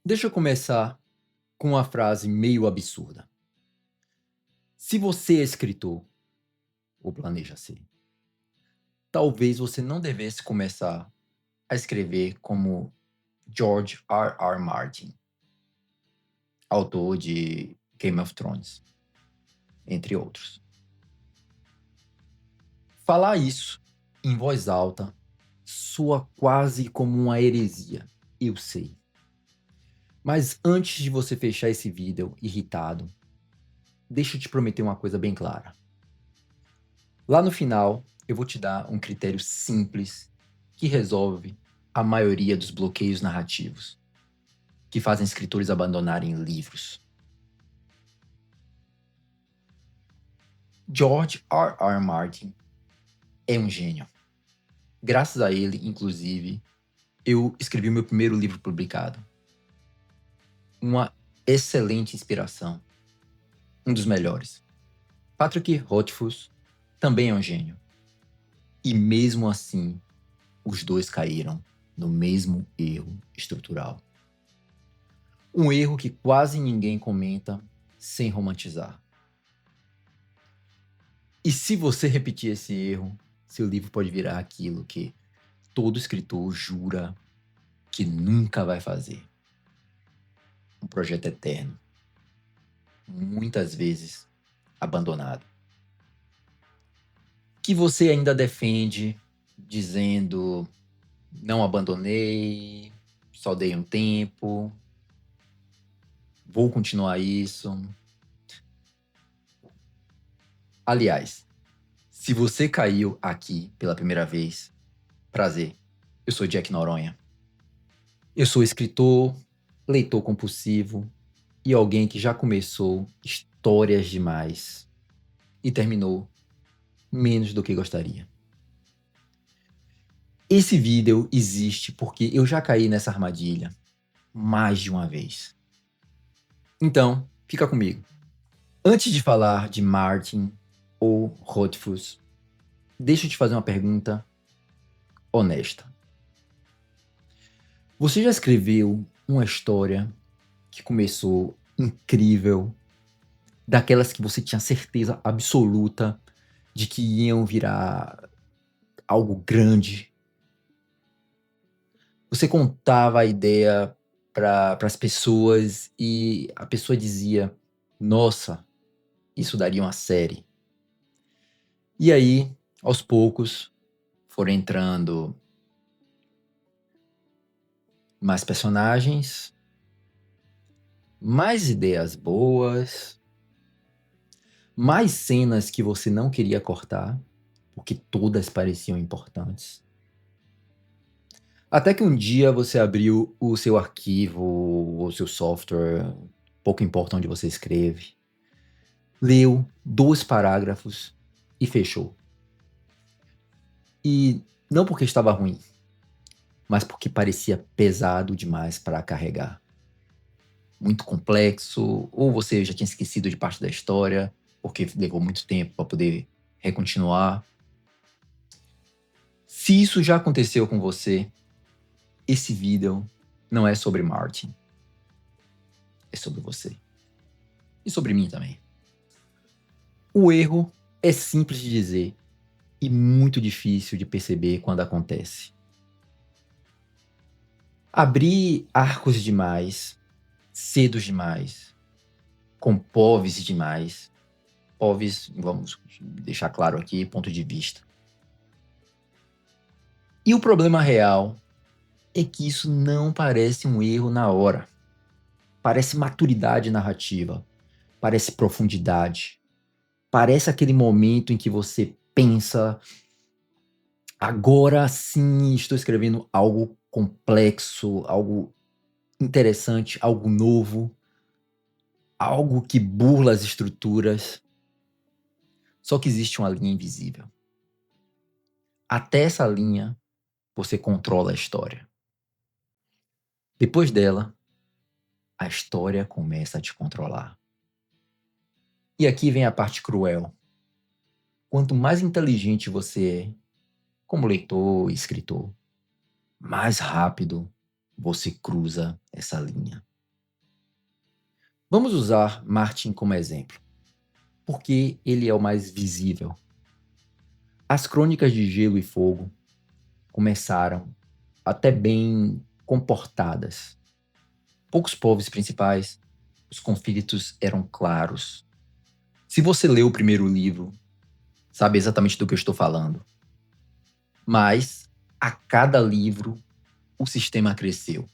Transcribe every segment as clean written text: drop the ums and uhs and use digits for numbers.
Deixa eu começar com uma frase meio absurda. Se você é escritor ou planeja ser, talvez você não devesse começar a escrever como George R. R. Martin, autor de Game of Thrones, entre outros. Falar isso em voz alta soa quase como uma heresia, eu sei. Mas antes de você fechar esse vídeo irritado, deixa eu te prometer uma coisa bem clara. Lá no final, eu vou te dar um critério simples que resolve a maioria dos bloqueios narrativos que fazem escritores abandonarem livros. George R. R. Martin é um gênio. Graças a ele, inclusive, eu escrevi meu primeiro livro publicado. Uma excelente inspiração. Um dos melhores. Patrick Rothfuss também é um gênio. E mesmo assim, os dois caíram no mesmo erro estrutural. Um erro que quase ninguém comenta sem romantizar. E se você repetir esse erro, seu livro pode virar aquilo que todo escritor jura que nunca vai fazer. Um projeto eterno. Muitas vezes abandonado. Que você ainda defende dizendo: não abandonei, só dei um tempo, vou continuar isso. Aliás, se você caiu aqui pela primeira vez, prazer, eu sou Jack Noronha. Eu sou escritor, leitor compulsivo e alguém que já começou histórias demais e terminou menos do que gostaria. Esse vídeo existe porque eu já caí nessa armadilha mais de uma vez. Então, fica comigo. Antes de falar de Martin ou Rothfuss, deixa eu te fazer uma pergunta honesta. Você já escreveu uma história que começou incrível, daquelas que você tinha certeza absoluta de que iam virar algo grande? Você contava a ideia para as pessoas e a pessoa dizia: nossa, isso daria uma série. E aí, aos poucos, foram entrando mais personagens, mais ideias boas, mais cenas que você não queria cortar, porque todas pareciam importantes. Até que um dia você abriu o seu arquivo, o seu software, pouco importa onde você escreve, leu 2 parágrafos e fechou. E não porque estava ruim, mas porque parecia pesado demais para carregar. Muito complexo, ou você já tinha esquecido de parte da história, porque levou muito tempo para poder recontinuar. Se isso já aconteceu com você, esse vídeo não é sobre Martin. É sobre você. E sobre mim também. O erro é simples de dizer e muito difícil de perceber quando acontece. Abrir arcos demais, cedos demais, com POVs demais. POVs, vamos deixar claro aqui, ponto de vista. E o problema real é que isso não parece um erro na hora. Parece maturidade narrativa, parece profundidade, parece aquele momento em que você pensa: agora sim estou escrevendo algo complexo, algo interessante, algo novo, algo que burla as estruturas. Só que existe uma linha invisível. Até essa linha, você controla a história. Depois dela, a história começa a te controlar. E aqui vem a parte cruel. Quanto mais inteligente você é, como leitor e escritor, mais rápido você cruza essa linha. Vamos usar Martin como exemplo, porque ele é o mais visível. As Crônicas de Gelo e Fogo começaram até bem comportadas. Poucos povos principais, os conflitos eram claros. Se você leu o primeiro livro, sabe exatamente do que eu estou falando. Mas, a cada livro, o sistema cresceu.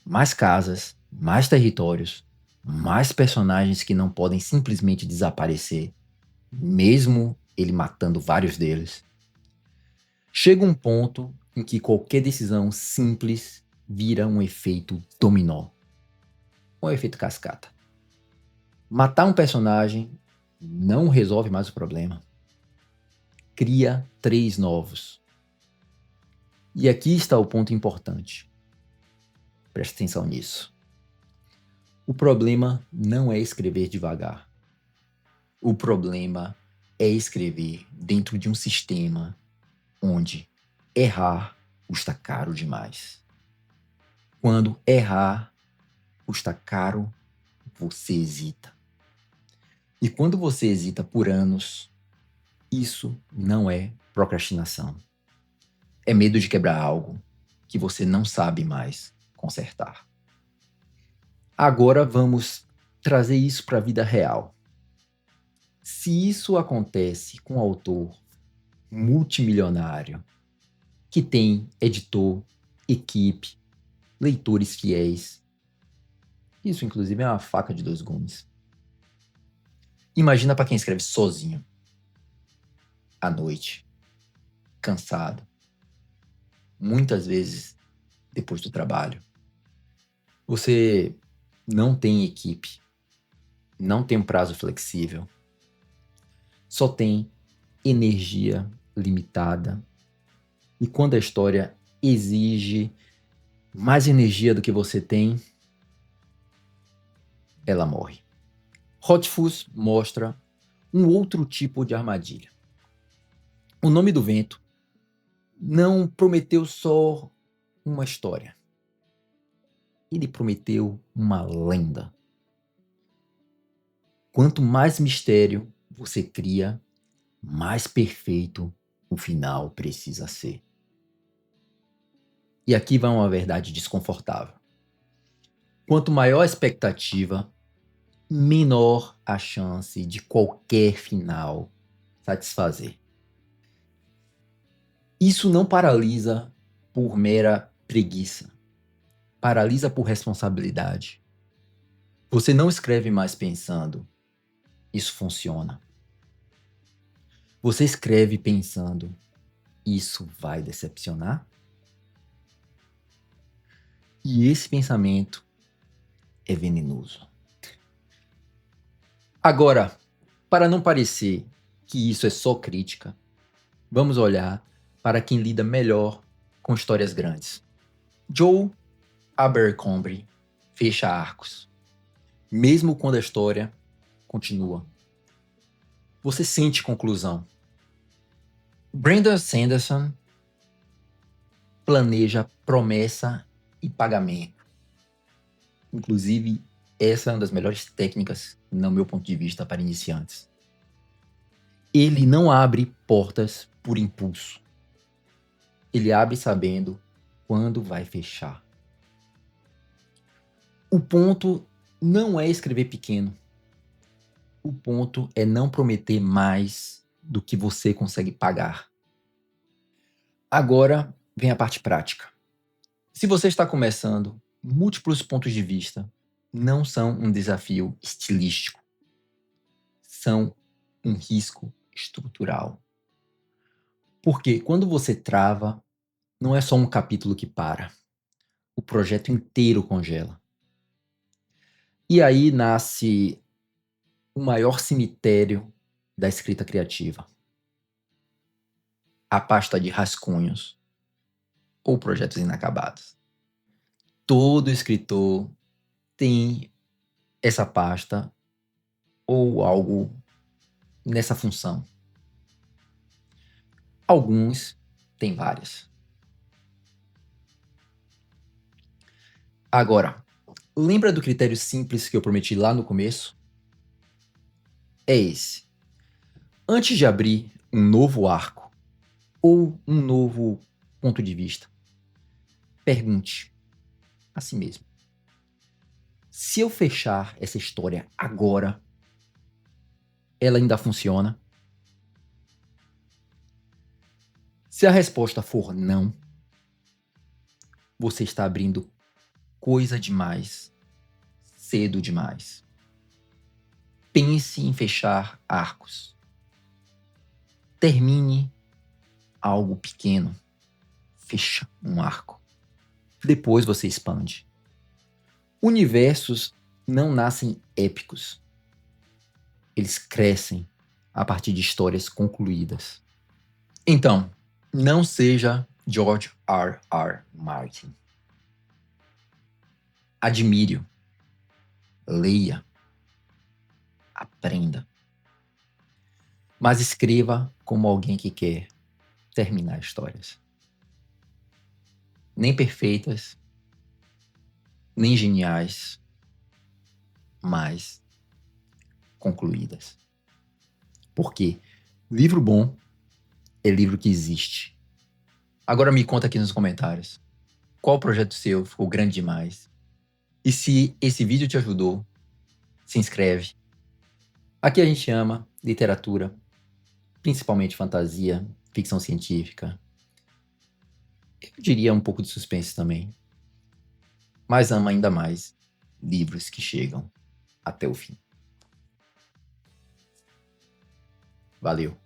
Mais casas, mais territórios, mais personagens que não podem simplesmente desaparecer, mesmo ele matando vários deles. Chega um ponto em que qualquer decisão simples vira um efeito dominó. Um efeito cascata. Matar um personagem não resolve mais o problema. Cria 3 novos. E aqui está o ponto importante. Presta atenção nisso. O problema não é escrever devagar. O problema é escrever dentro de um sistema onde errar custa caro demais. Quando errar custa caro, você hesita. E quando você hesita por anos, isso não é procrastinação. É medo de quebrar algo que você não sabe mais consertar. Agora vamos trazer isso para a vida real. Se isso acontece com um autor multimilionário, que tem editor, equipe, leitores fiéis, isso inclusive é uma faca de 2 gumes. Imagina para quem escreve sozinho, à noite, cansado, muitas vezes depois do trabalho. Você não tem equipe, não tem um prazo flexível, só tem energia limitada. E quando a história exige mais energia do que você tem, ela morre. Hot Fuzz mostra um outro tipo de armadilha. O Nome do Vento não prometeu só uma história. Ele prometeu uma lenda. Quanto mais mistério você cria, mais perfeito o final precisa ser. E aqui vai uma verdade desconfortável. Quanto maior a expectativa, menor a chance de qualquer final satisfazer. Isso não paralisa por mera preguiça. Paralisa por responsabilidade. Você não escreve mais pensando, isso funciona. Você escreve pensando, isso vai decepcionar? E esse pensamento é venenoso. Agora, para não parecer que isso é só crítica, vamos olhar para quem lida melhor com histórias grandes. Joe Abercrombie fecha arcos, mesmo quando a história continua. Você sente conclusão. Brandon Sanderson planeja promessa e pagamento. Inclusive, essa é uma das melhores técnicas, no meu ponto de vista, para iniciantes. Ele não abre portas por impulso. Ele abre sabendo quando vai fechar. O ponto não é escrever pequeno. O ponto é não prometer mais do que você consegue pagar. Agora vem a parte prática. Se você está começando, múltiplos pontos de vista não são um desafio estilístico. São um risco estrutural. Porque quando você trava, não é só um capítulo que para. O projeto inteiro congela. E aí nasce o maior cemitério da escrita criativa. A pasta de rascunhos ou projetos inacabados. Todo escritor tem essa pasta ou algo nessa função. Alguns têm várias. Agora, Lembra do critério simples que eu prometi lá no começo? É esse. Antes de abrir um novo arco ou um novo ponto de vista, pergunte a si mesmo: se eu fechar essa história agora, ela ainda funciona? Se a resposta for não, você está abrindo coisa demais, cedo demais. Pense em fechar arcos. Termine algo pequeno. Fecha um arco. Depois você expande. Universos não nascem épicos. Eles crescem a partir de histórias concluídas. Então, não seja George R. R. Martin. Admire-o. Leia. Aprenda. Mas escreva como alguém que quer terminar histórias. Nem perfeitas, nem geniais, mas concluídas. Porque livro bom é livro que existe. Agora me conta aqui nos comentários. Qual projeto seu ficou grande demais? E se esse vídeo te ajudou, se inscreve. Aqui a gente ama literatura, principalmente fantasia, ficção científica. Eu diria um pouco de suspense também. Mas ama ainda mais livros que chegam até o fim. Valeu!